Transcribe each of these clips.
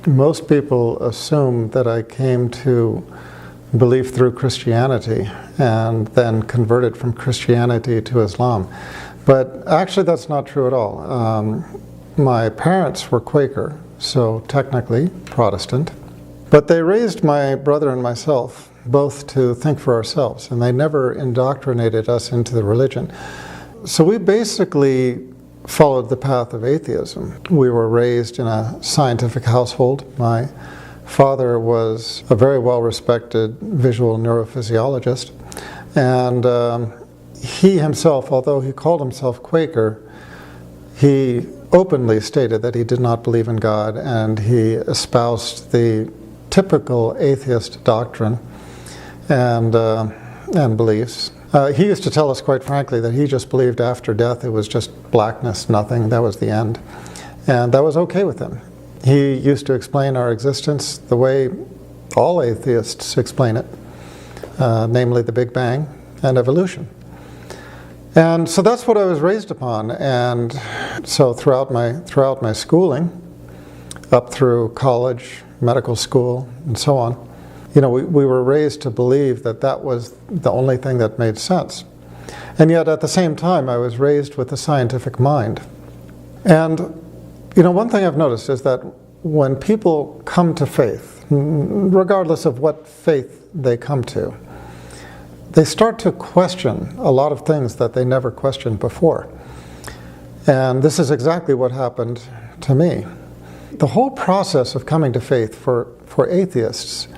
Most people assume that I came to belief through Christianity and then converted from Christianity to Islam. But actually that's not true at all. My parents were Quaker, so technically Protestant. But they raised my brother and myself both to think for ourselves, and they never indoctrinated us into the religion. So we basically followed the path of atheism. We were raised in a scientific household. My father was a very well-respected visual neurophysiologist, and he himself, although he called himself Quaker, he openly stated that he did not believe in God, and he espoused the typical atheist doctrine and beliefs. He used to tell us quite frankly that he just believed after death it was just blackness, nothing, that was the end. And that was okay with him. He used to explain our existence the way all atheists explain it, namely the Big Bang and evolution. And so that's what I was raised upon. And so throughout my schooling, up through college, medical school, and so on, we were raised to believe that that was the only thing that made sense. And yet at the same time, I was raised with a scientific mind. And one thing I've noticed is that when people come to faith, regardless of what faith they come to, they start to question a lot of things that they never questioned before. And this is exactly what happened to me. The whole process of coming to faith for atheists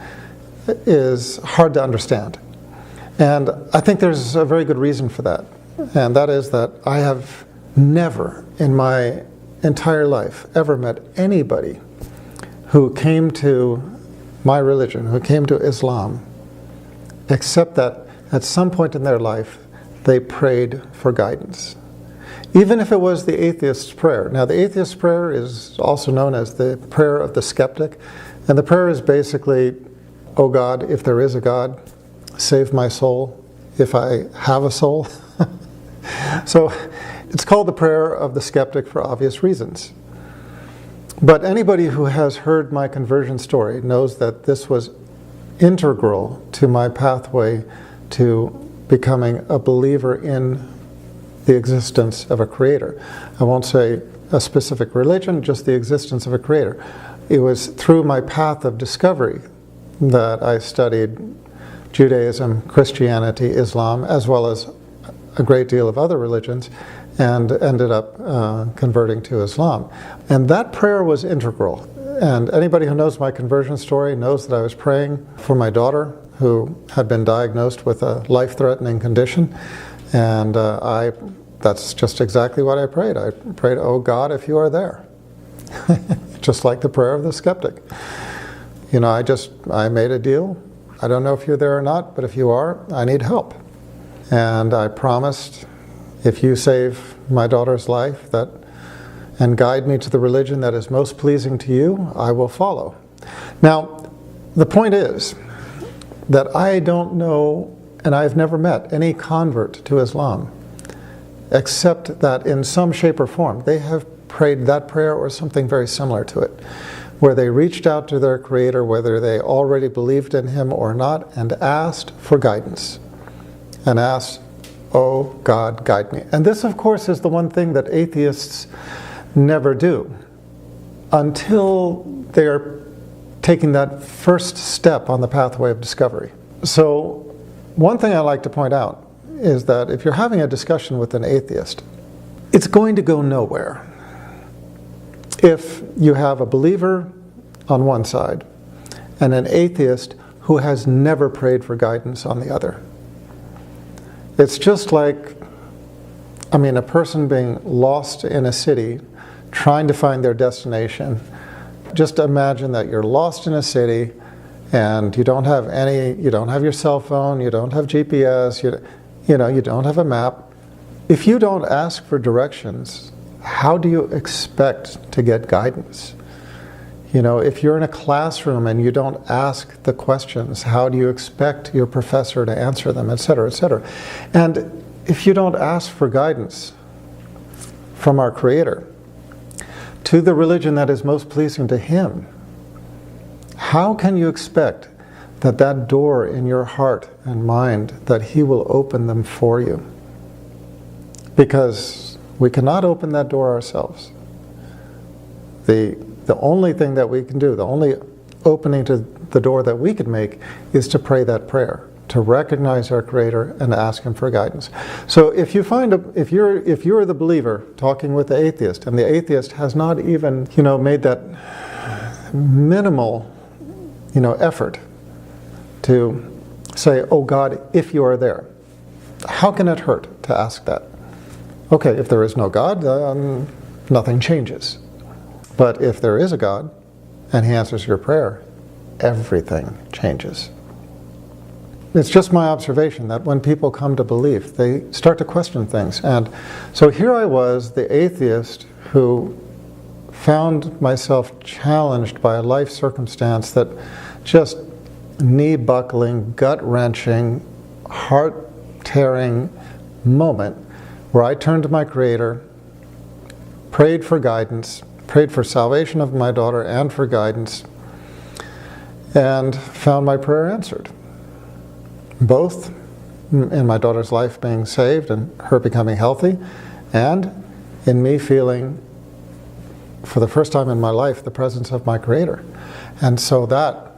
is hard to understand. And I think there's a very good reason for that. And that is that I have never in my entire life ever met anybody who came to my religion, who came to Islam, except that at some point in their life they prayed for guidance. Even if it was the atheist's prayer. Now the atheist's prayer is also known as the prayer of the skeptic. And the prayer is basically, "Oh God, if there is a God, save my soul, if I have a soul." So it's called the prayer of the skeptic for obvious reasons. But anybody who has heard my conversion story knows that this was integral to my pathway to becoming a believer in the existence of a creator. I won't say a specific religion, just the existence of a creator. It was through my path of discovery that I studied Judaism, Christianity, Islam, as well as a great deal of other religions, and ended up converting to Islam. And that prayer was integral. And anybody who knows my conversion story knows that I was praying for my daughter, who had been diagnosed with a life-threatening condition. And that's just exactly what I prayed. I prayed, "Oh God, if you are there." Just like the prayer of the skeptic. I made a deal. I don't know if you're there or not, but if you are, I need help. And I promised, if you save my daughter's life and guide me to the religion that is most pleasing to you, I will follow. Now, the point is that I don't know, and I've never met any convert to Islam, except that in some shape or form, they have prayed that prayer or something very similar to it, where they reached out to their Creator, whether they already believed in Him or not, and asked for guidance, and asked, "Oh God, guide me." And this, of course, is the one thing that atheists never do until they're taking that first step on the pathway of discovery. So one thing I like to point out is that if you're having a discussion with an atheist, it's going to go nowhere if you have a believer on one side and an atheist who has never prayed for guidance on the other. It's just like, a person being lost in a city trying to find their destination. Just imagine that you're lost in a city and you don't have your cell phone, you don't have GPS, you don't have a map. If you don't ask for directions, how do you expect to get guidance? If you're in a classroom and you don't ask the questions, how do you expect your professor to answer them, et cetera, et cetera? And if you don't ask for guidance from our Creator to the religion that is most pleasing to Him, how can you expect that that door in your heart and mind, that He will open them for you? Because we cannot open that door ourselves. The only thing that we can do, the only opening to the door that we can make, is to pray that prayer, to recognize our Creator and ask Him for guidance. So if you find if you're the believer talking with the atheist, and the atheist has not even made that minimal effort to say, "Oh God, if you are there," how can it hurt to ask that? Okay, if there is no God, nothing changes. But if there is a God, and He answers your prayer, everything changes. It's just my observation that when people come to belief, they start to question things. And so here I was, the atheist, who found myself challenged by a life circumstance that just knee-buckling, gut-wrenching, heart-tearing moment where I turned to my Creator, prayed for guidance, prayed for salvation of my daughter and for guidance, and found my prayer answered. Both in my daughter's life being saved and her becoming healthy, and in me feeling, for the first time in my life, the presence of my Creator. And so that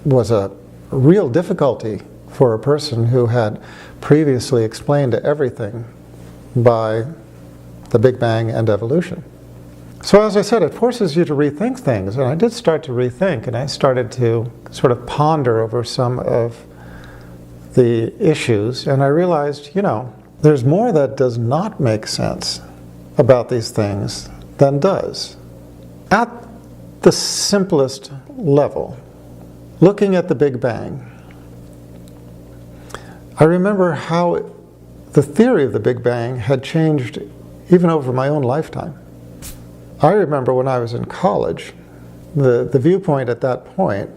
was a real difficulty for a person who had previously explained everything by the Big Bang and evolution. So as I said, it forces you to rethink things, and I did start to rethink, and I started to sort of ponder over some of the issues, and I realized, there's more that does not make sense about these things than does. At the simplest level, looking at the Big Bang, I remember how the theory of the Big Bang had changed even over my own lifetime. I remember when I was in college, the viewpoint at that point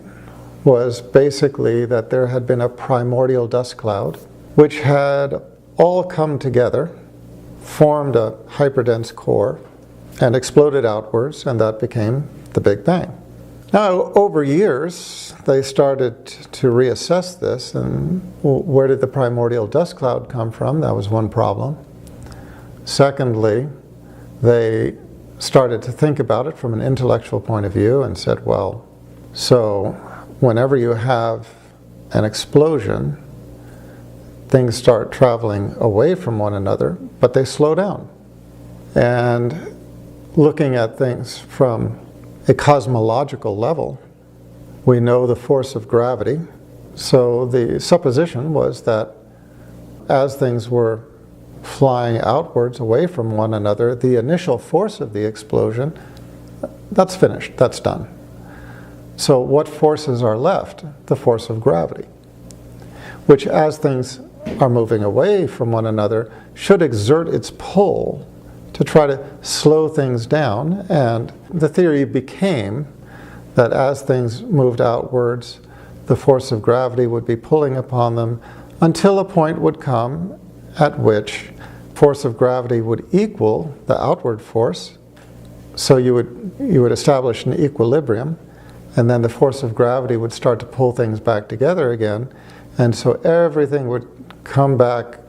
was basically that there had been a primordial dust cloud which had all come together, formed a hyperdense core, and exploded outwards, and that became the Big Bang. Now, over years, they started to reassess this, and where did the primordial dust cloud come from? That was one problem. Secondly, they started to think about it from an intellectual point of view and said, well, so whenever you have an explosion, things start traveling away from one another, but they slow down. And looking at things from a cosmological level, we know the force of gravity. So the supposition was that as things were flying outwards away from one another, the initial force of the explosion, that's finished, that's done. So what forces are left? The force of gravity, which as things are moving away from one another should exert its pull to try to slow things down. And the theory became that as things moved outwards, the force of gravity would be pulling upon them until a point would come at which force of gravity would equal the outward force. So you would establish an equilibrium, and then the force of gravity would start to pull things back together again, and so everything would come back,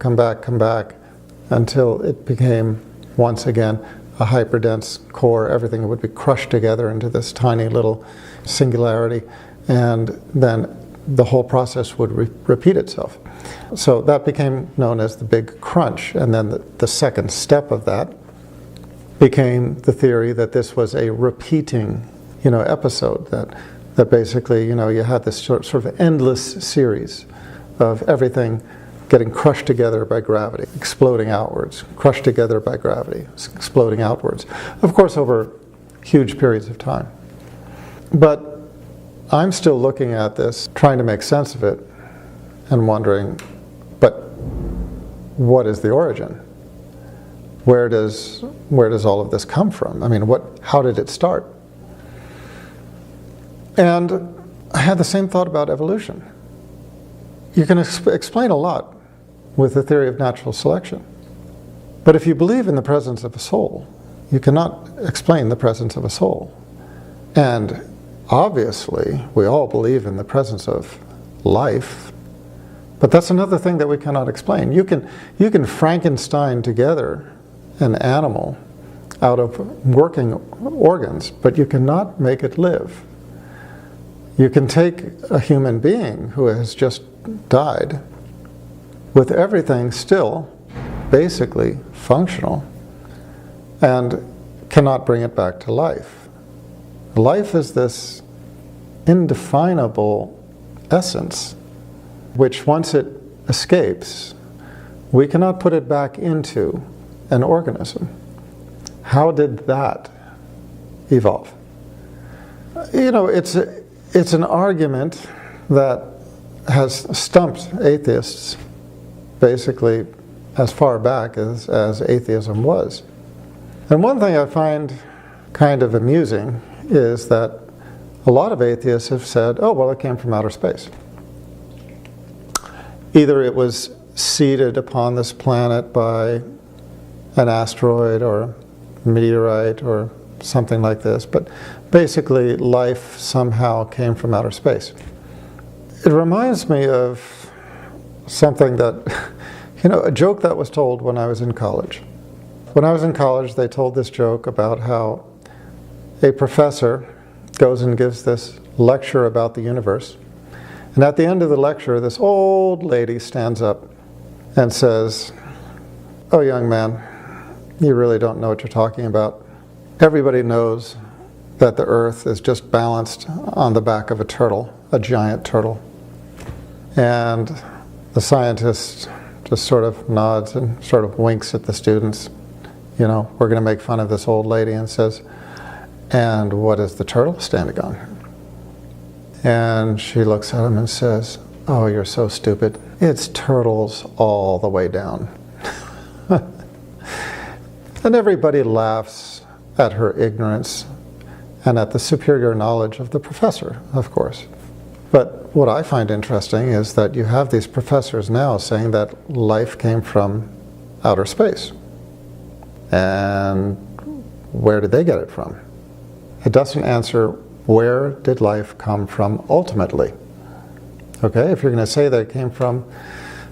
until it became, once again, a hyperdense core. Everything would be crushed together into this tiny little singularity, and then the whole process would repeat itself. So that became known as the Big Crunch, and then the second step of that became the theory that this was a repeating episode, that basically you had this sort of endless series of everything getting crushed together by gravity, exploding outwards, crushed together by gravity, exploding outwards, of course over huge periods of time. But I'm still looking at this, trying to make sense of it, and wondering, but what is the origin? Where does all of this come from? I mean, how did it start? And I had the same thought about evolution. You can explain a lot with the theory of natural selection. But if you believe in the presence of a soul, you cannot explain the presence of a soul. And obviously, we all believe in the presence of life, but that's another thing that we cannot explain. You can Frankenstein together an animal out of working organs, but you cannot make it live. You can take a human being who has just died with everything still basically functional and cannot bring it back to life. Life is this indefinable essence which, once it escapes, we cannot put it back into an organism. How did that evolve? You know, it's an argument that has stumped atheists basically as far back as atheism was. And one thing I find kind of amusing is that a lot of atheists have said, oh, well, it came from outer space. Either it was seeded upon this planet by an asteroid or a meteorite or something like this, but basically life somehow came from outer space. It reminds me of something that, you know, a joke that was told when I was in college. When I was in college, they told this joke about how a professor goes and gives this lecture about the universe. And at the end of the lecture, this old lady stands up and says, "Oh, young man, you really don't know what you're talking about. Everybody knows that the earth is just balanced on the back of a turtle, a giant turtle." And the scientist just sort of nods and sort of winks at the students. You know, we're going to make fun of this old lady, and says, "And what is the turtle standing on?" And she looks at him and says, "Oh, you're so stupid. It's turtles all the way down." And everybody laughs at her ignorance and at the superior knowledge of the professor, of course. But what I find interesting is that you have these professors now saying that life came from outer space. And where did they get it from? It doesn't answer where did life come from ultimately. Okay, if you're going to say that it came from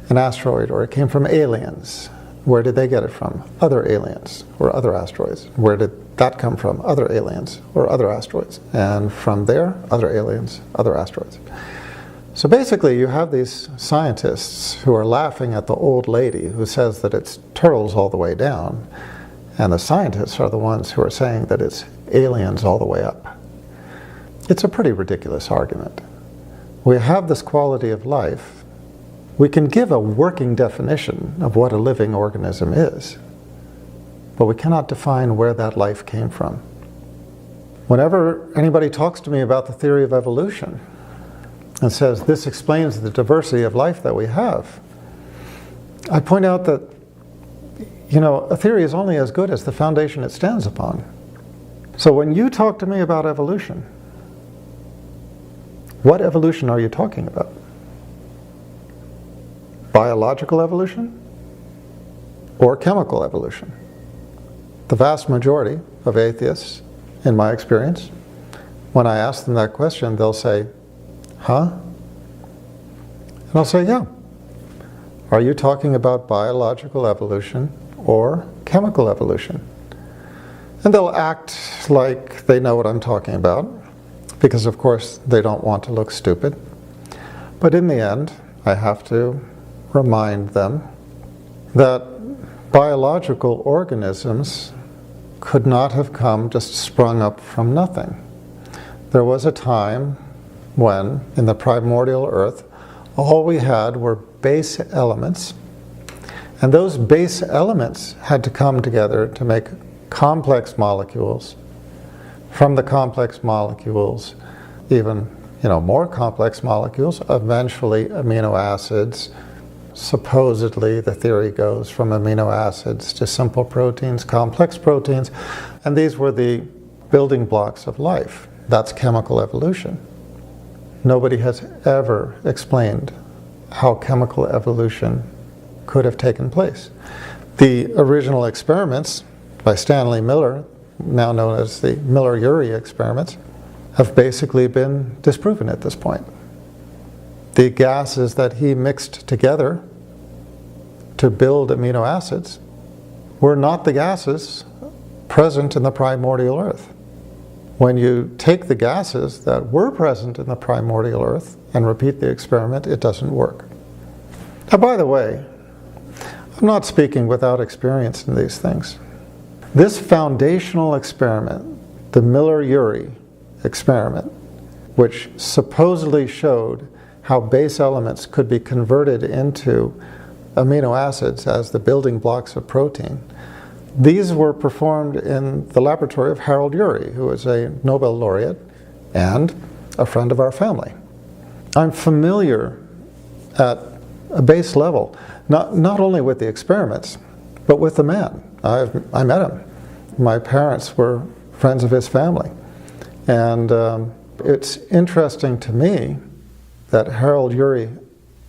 an asteroid or it came from aliens, where did they get it from? Other aliens or other asteroids. Where did that come from? Other aliens or other asteroids. And from there, other aliens, other asteroids. So basically you have these scientists who are laughing at the old lady who says that it's turtles all the way down, and the scientists are the ones who are saying that it's aliens all the way up. It's a pretty ridiculous argument. We have this quality of life. We can give a working definition of what a living organism is, but we cannot define where that life came from. Whenever anybody talks to me about the theory of evolution and says this explains the diversity of life that we have, I point out that, you know, a theory is only as good as the foundation it stands upon. So when you talk to me about evolution, what evolution are you talking about? Biological evolution or chemical evolution? The vast majority of atheists, in my experience, when I ask them that question, they'll say, "Huh?" And I'll say, "Yeah. Are you talking about biological evolution or chemical evolution?" And they'll act like they know what I'm talking about, because of course they don't want to look stupid. But in the end, I have to remind them that biological organisms could not have come just sprung up from nothing. There was a time when, in the primordial earth, all we had were base elements, and those base elements had to come together to make complex molecules. From the complex molecules, even, you know, more complex molecules, eventually amino acids. Supposedly, the theory goes from amino acids to simple proteins, complex proteins, and these were the building blocks of life. That's chemical evolution. Nobody has ever explained how chemical evolution could have taken place. The original experiments by Stanley Miller, now known as the Miller-Urey experiments, have basically been disproven at this point. The gases that he mixed together to build amino acids were not the gases present in the primordial earth. When you take the gases that were present in the primordial earth and repeat the experiment, it doesn't work. Now, by the way, I'm not speaking without experience in these things. This foundational experiment, the Miller-Urey experiment, which supposedly showed how base elements could be converted into amino acids as the building blocks of protein, these were performed in the laboratory of Harold Urey, who is a Nobel laureate and a friend of our family. I'm familiar at a base level, not only with the experiments, but with the man. I met him. My parents were friends of his family. And it's interesting to me that Harold Urey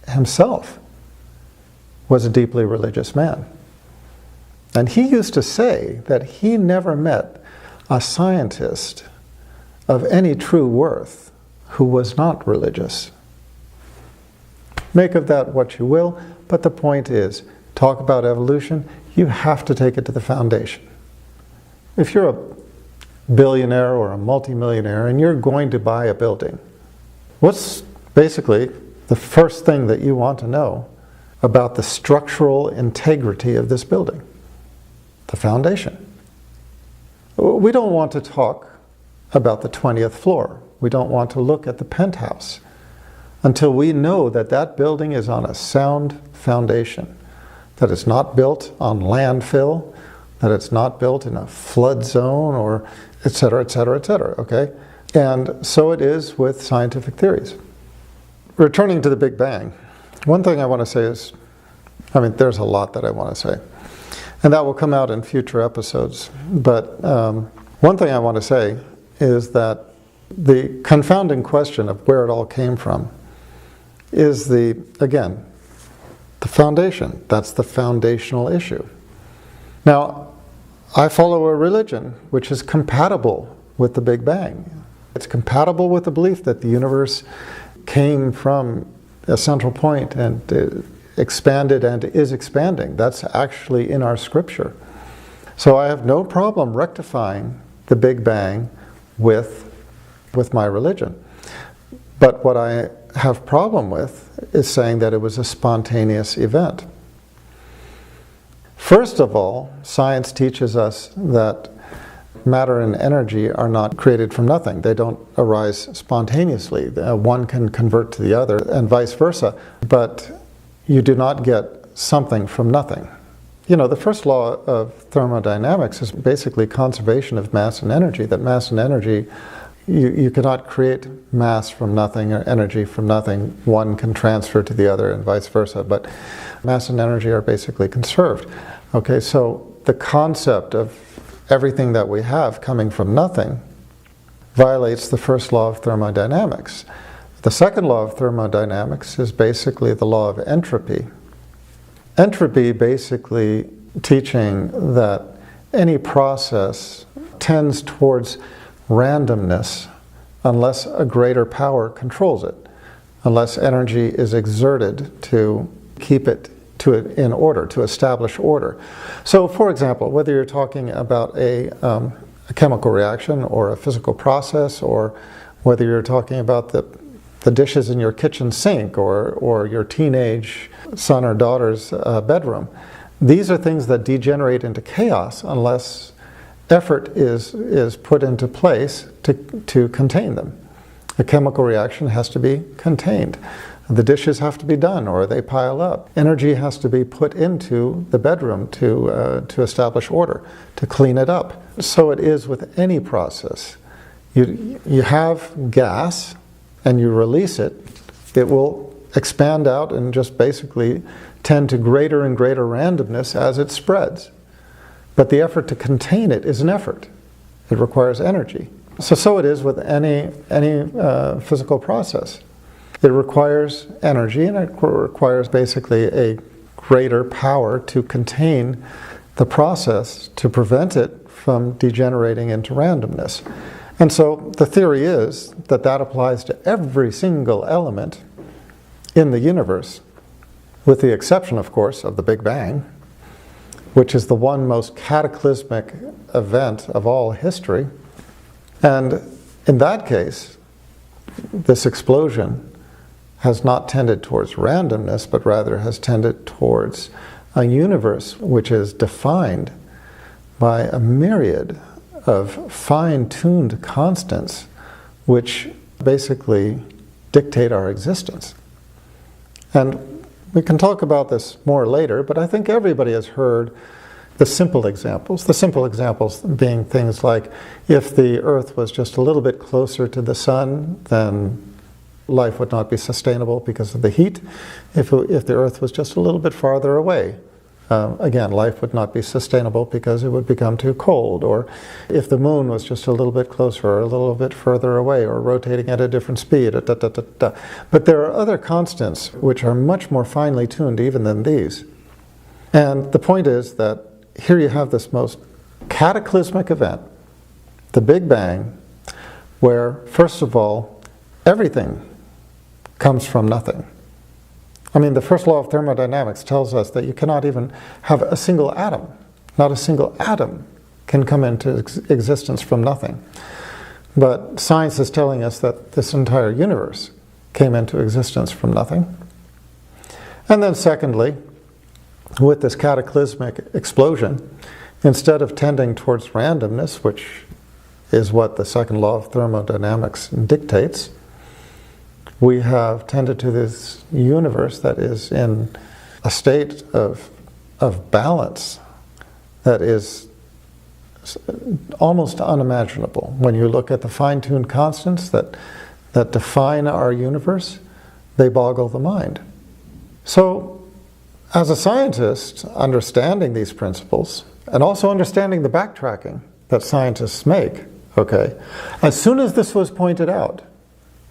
himself was a deeply religious man. And he used to say that he never met a scientist of any true worth who was not religious. Make of that what you will, but the point is, talk about evolution, you have to take it to the foundation. If you're a billionaire or a multimillionaire and you're going to buy a building, what's basically the first thing that you want to know about the structural integrity of this building? The foundation. We don't want to talk about the 20th floor. We don't want to look at the penthouse until we know that that building is on a sound foundation, that it's not built on landfill, that it's not built in a flood zone, or et cetera, et cetera, et cetera, okay? And so it is with scientific theories. Returning to the Big Bang, one thing I want to say is, there's a lot that I want to say, and that will come out in future episodes. But one thing I want to say is that the confounding question of where it all came from is the foundation. That's the foundational issue. Now, I follow a religion which is compatible with the Big Bang. It's compatible with the belief that the universe came from a central point and expanded and is expanding. That's actually in our scripture. So I have no problem rectifying the Big Bang with my religion. But what I have problem with is saying that it was a spontaneous event. First of all, science teaches us that matter and energy are not created from nothing. They don't arise spontaneously. One can convert to the other and vice versa. But you do not get something from nothing. The first law of thermodynamics is basically conservation of mass and energy, that mass and energy, you cannot create mass from nothing or energy from nothing. One can transfer to the other and vice versa, but mass and energy are basically conserved. Okay, so the concept of everything that we have coming from nothing violates the first law of thermodynamics. The second law of thermodynamics is basically the law of entropy. Entropy basically teaching that any process tends towards randomness unless a greater power controls it, unless energy is exerted to keep it in order, to establish order. So, for example, whether you're talking about a chemical reaction or a physical process, or whether you're talking about the dishes in your kitchen sink or your teenage son or daughter's bedroom, these are things that degenerate into chaos unless effort is put into place to contain them. A chemical reaction has to be contained. The dishes have to be done or they pile up. Energy has to be put into the bedroom to establish order, to clean it up. So it is with any process. You have gas and you release it, it will expand out and just basically tend to greater and greater randomness as it spreads. But the effort to contain it is an effort. It requires energy. So it is with any physical process. It requires energy, and it requires basically a greater power to contain the process, to prevent it from degenerating into randomness. And so the theory is that that applies to every single element in the universe, with the exception, of course, of the Big Bang, which is the one most cataclysmic event of all history. And in that case, this explosion has not tended towards randomness, but rather has tended towards a universe which is defined by a myriad of fine-tuned constants which basically dictate our existence. And we can talk about this more later, but I think everybody has heard the simple examples being things like, if the Earth was just a little bit closer to the sun, then life would not be sustainable because of the heat. If the Earth was just a little bit farther away, again, life would not be sustainable because it would become too cold. Or if the moon was just a little bit closer or a little bit further away or rotating at a different speed. But there are other constants which are much more finely tuned even than these. And the point is that here you have this most cataclysmic event, the Big Bang, where, first of all, everything comes from nothing. I mean, the first law of thermodynamics tells us that you cannot even have a single atom. Not a single atom can come into existence from nothing. But science is telling us that this entire universe came into existence from nothing. And then secondly, with this cataclysmic explosion, instead of tending towards randomness, which is what the second law of thermodynamics dictates, we have tended to this universe that is in a state of balance that is almost unimaginable. When you look at the fine-tuned constants that define our universe, they boggle the mind. So, as a scientist, understanding these principles, and also understanding the backtracking that scientists make, okay, as soon as this was pointed out,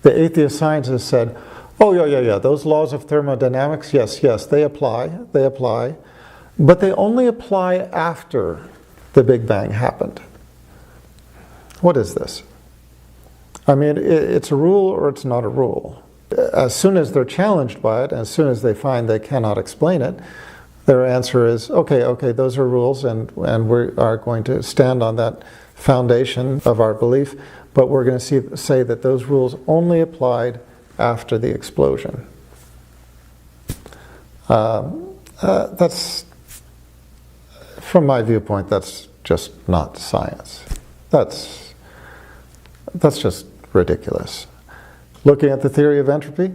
the atheist scientists said, oh, yeah, those laws of thermodynamics, yes, they apply, but they only apply after the Big Bang happened. What is this? I mean, it's a rule or it's not a rule. As soon as they're challenged by it, as soon as they find they cannot explain it, their answer is, okay, those are rules, and we are going to stand on that foundation of our belief, but we're going to say that those rules only applied after the explosion. That's, from my viewpoint, that's just not science. That's just ridiculous. Looking at the theory of entropy,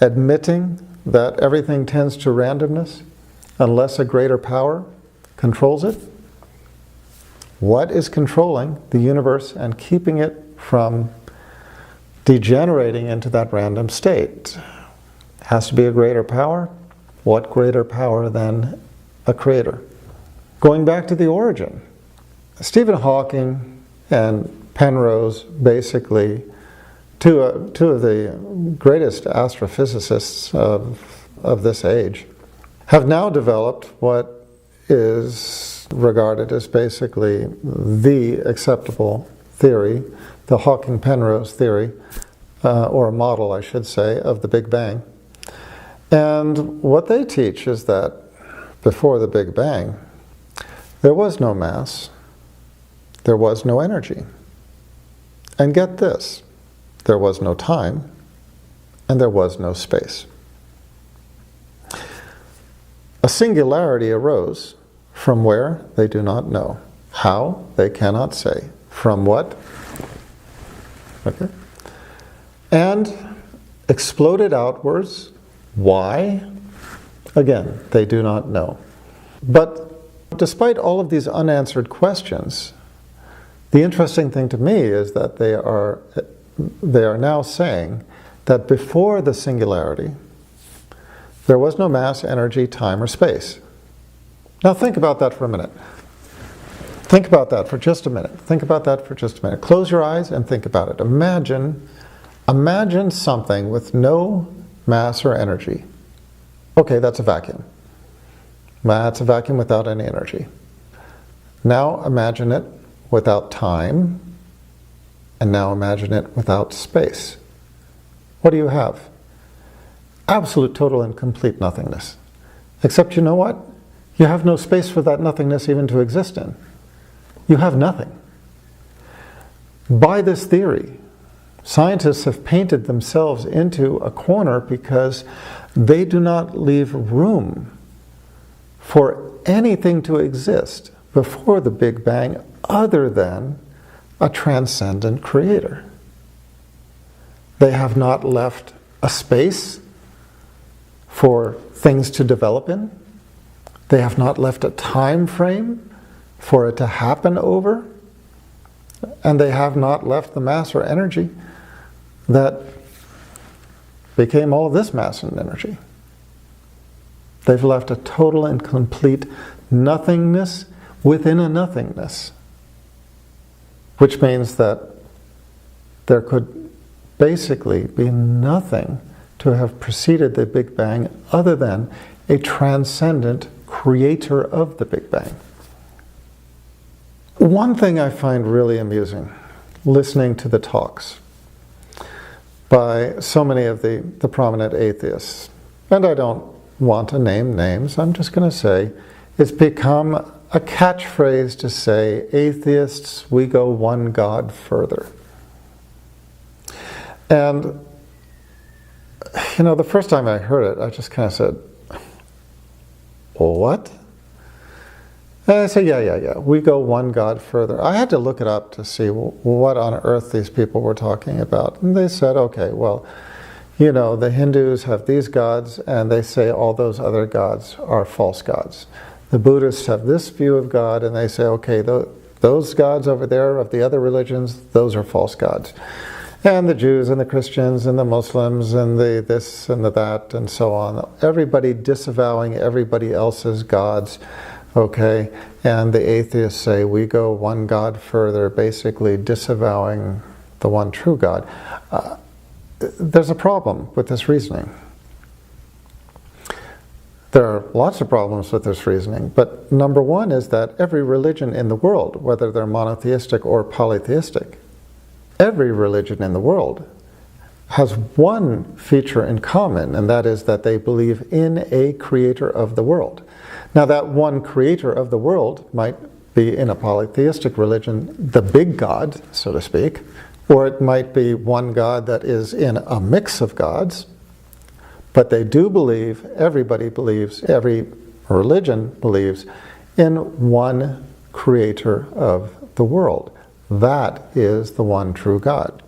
admitting that everything tends to randomness unless a greater power controls it. What is controlling the universe and keeping it from degenerating into that random state? It has to be a greater power. What greater power than a creator? Going back to the origin, Stephen Hawking and Penrose, basically two of the greatest astrophysicists of this age, have now developed what is regarded as basically the acceptable theory, the Hawking-Penrose theory, or a model, I should say, of the Big Bang. And what they teach is that before the Big Bang, there was no mass, there was no energy. And get this, there was no time, and there was no space. A singularity arose. From where? They do not know. How? They cannot say. From what? Okay. And exploded outwards. Why? Again, they do not know. But despite all of these unanswered questions, the interesting thing to me is that they are now saying that before the singularity, there was no mass, energy, time, or space. Now think about that for a minute. Think about that for just a minute. Think about that for just a minute. Close your eyes and think about it. Imagine something with no mass or energy. Okay, that's a vacuum. That's a vacuum without any energy. Now imagine it without time And now imagine it without space. What do you have? Absolute, total, and complete nothingness. Except, you know what? You have no space for that nothingness even to exist in. You have nothing. By this theory, scientists have painted themselves into a corner because they do not leave room for anything to exist before the Big Bang other than a transcendent creator. They have not left a space for things to develop in. They have not left a time frame for it to happen over. And they have not left the mass or energy that became all of this mass and energy. They've left a total and complete nothingness within a nothingness, which means that there could basically be nothing to have preceded the Big Bang other than a transcendent creator of the Big Bang. One thing I find really amusing, listening to the talks by so many of the prominent atheists, and I don't want to name names, I'm just going to say, it's become a catchphrase to say, atheists, we go one God further. And, you know, the first time I heard it, I just kind of said, what? And I said, yeah, we go one God further. I had to look it up to see what on earth these people were talking about. And they said, okay, well, you know, the Hindus have these gods, and they say all those other gods are false gods. The Buddhists have this view of God, and they say, okay, those gods over there of the other religions, those are false gods. And the Jews and the Christians and the Muslims and the this and the that and so on. Everybody disavowing everybody else's gods, okay? And the atheists say, we go one God further, basically disavowing the one true God. There's a problem with this reasoning. There are lots of problems with this reasoning, but number one is that every religion in the world, whether they're monotheistic or polytheistic, every religion in the world has one feature in common, and that is that they believe in a creator of the world. Now, that one creator of the world might be, in a polytheistic religion, the big God, so to speak, or it might be one God that is in a mix of gods. But they do believe, everybody believes, every religion believes in one creator of the world. That is the one true God.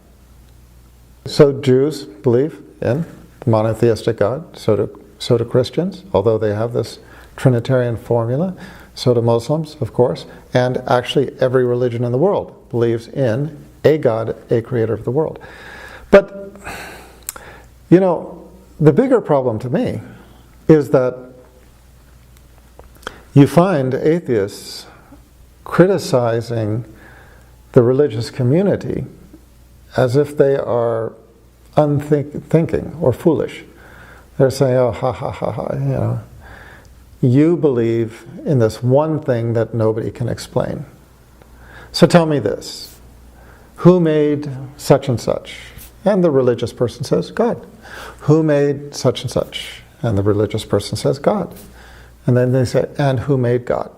So Jews believe in the monotheistic God, so do Christians, although they have this Trinitarian formula, so do Muslims, of course, and actually every religion in the world believes in a God, a creator of the world. But, you know, the bigger problem to me is that you find atheists criticizing the religious community as if they are unthinking or foolish. They're saying, oh, ha, you know, you believe in this one thing that nobody can explain. So tell me this, who made such and such? And the religious person says, God. Who made such and such? And the religious person says, God. And then they say, and who made God?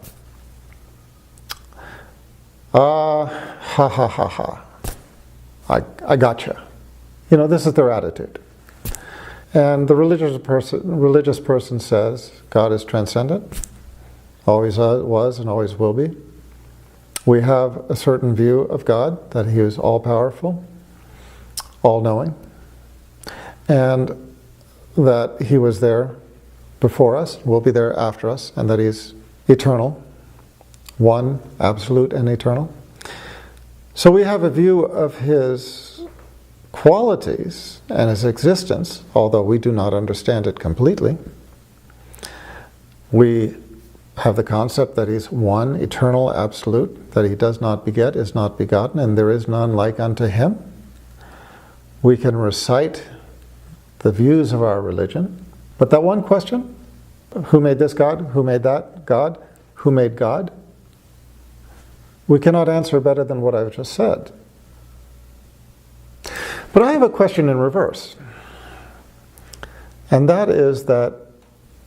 Ha. I gotcha. You know, this is their attitude. And the religious person says, God is transcendent, always was and always will be. We have a certain view of God, that He is all-powerful, all-knowing, and that He was there before us, will be there after us, and that He's eternal, one, absolute and eternal. So we have a view of His qualities and His existence, although we do not understand it completely. We have the concept that He's one, eternal, absolute, that He does not beget, is not begotten, and there is none like unto Him. We can recite the views of our religion, but that one question, who made this God, who made that God, who made God, we cannot answer better than what I've just said. But I have a question in reverse. And that is that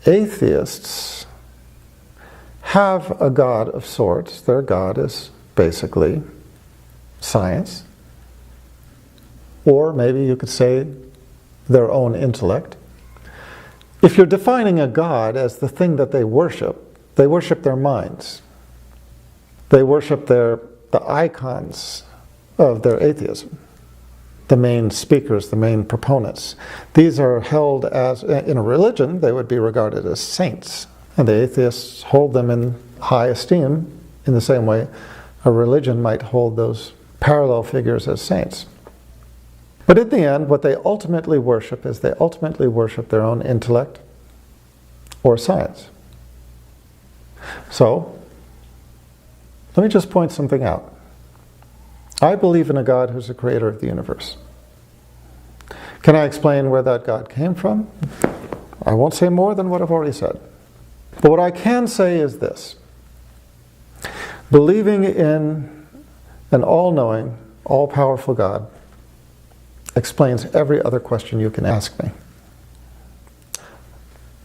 atheists have a God of sorts. Their God is basically science. Or maybe you could say their own intellect. If you're defining a God as the thing that they worship their minds. They worship the icons of their atheism, the main speakers, the main proponents. These are held as, in a religion, they would be regarded as saints. And the atheists hold them in high esteem in the same way a religion might hold those parallel figures as saints. But in the end, what they ultimately worship is they ultimately worship their own intellect or science. So, let me just point something out. I believe in a God who's the creator of the universe. Can I explain where that God came from? I won't say more than what I've already said. But what I can say is this. Believing in an all-knowing, all-powerful God explains every other question you can ask me.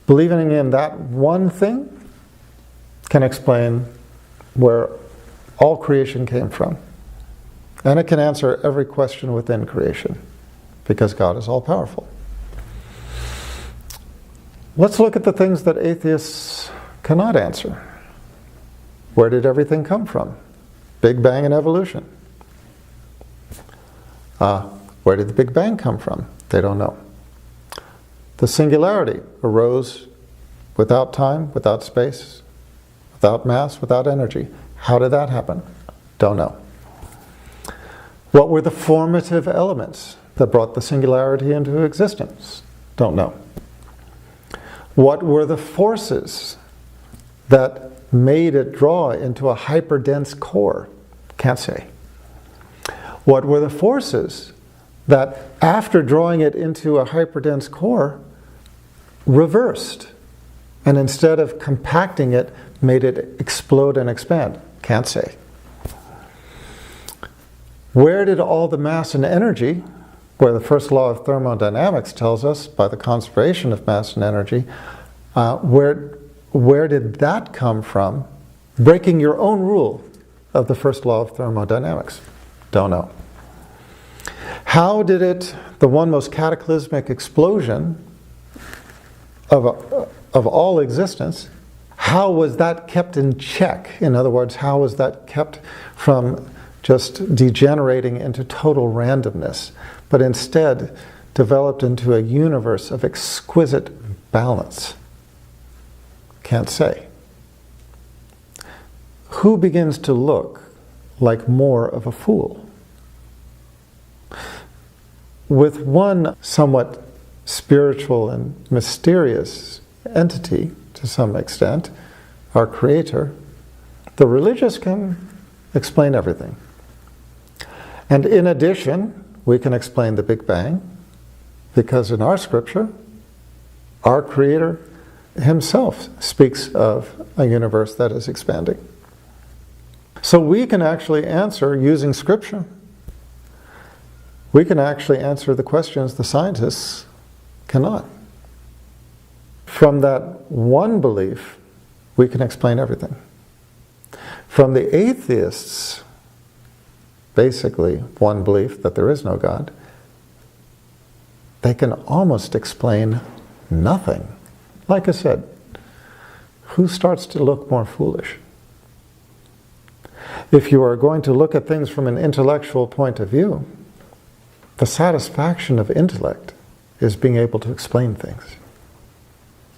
Believing in that one thing can explain where all creation came from. And it can answer every question within creation, because God is all-powerful. Let's look at the things that atheists cannot answer. Where did everything come from? Big Bang and evolution. Where did the Big Bang come from? They don't know. The singularity arose without time, without space, without mass, without energy. How did that happen? Don't know. What were the formative elements that brought the singularity into existence? Don't know. What were the forces that made it draw into a hyperdense core? Can't say. What were the forces that, after drawing it into a hyperdense core, reversed, and instead of compacting it, made it explode and expand? Can't say. Where did all the mass and energy, where the first law of thermodynamics tells us, by the conservation of mass and energy, where did that come from, breaking your own rule of the first law of thermodynamics? Don't know. How did it, the one most cataclysmic explosion of all existence, how was that kept in check? In other words, how was that kept from just degenerating into total randomness, but instead developed into a universe of exquisite balance? Can't say. Who begins to look like more of a fool? With one somewhat spiritual and mysterious entity, to some extent, our Creator, the religious can explain everything. And in addition, we can explain the Big Bang, because in our scripture, our Creator himself speaks of a universe that is expanding. So we can actually answer, using scripture, we can actually answer the questions the scientists cannot. From that one belief, we can explain everything. From the atheists, basically one belief that there is no God, they can almost explain nothing. Like I said, who starts to look more foolish? If you are going to look at things from an intellectual point of view, the satisfaction of intellect is being able to explain things.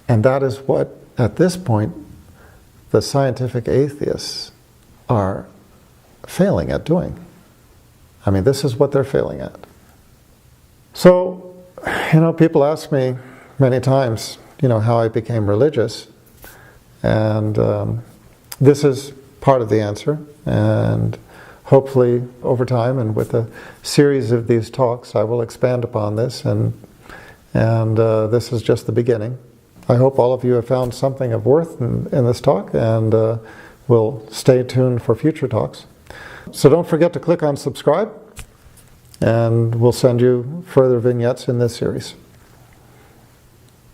And that is what, at this point, the scientific atheists are failing at doing. I mean, this is what they're failing at. So, people ask me many times, how I became religious. And this is part of the answer. And hopefully, over time, and with a series of these talks, I will expand upon this. And this is just the beginning. I hope all of you have found something of worth in this talk, and will stay tuned for future talks. So don't forget to click on subscribe, And we'll send you further vignettes in this series.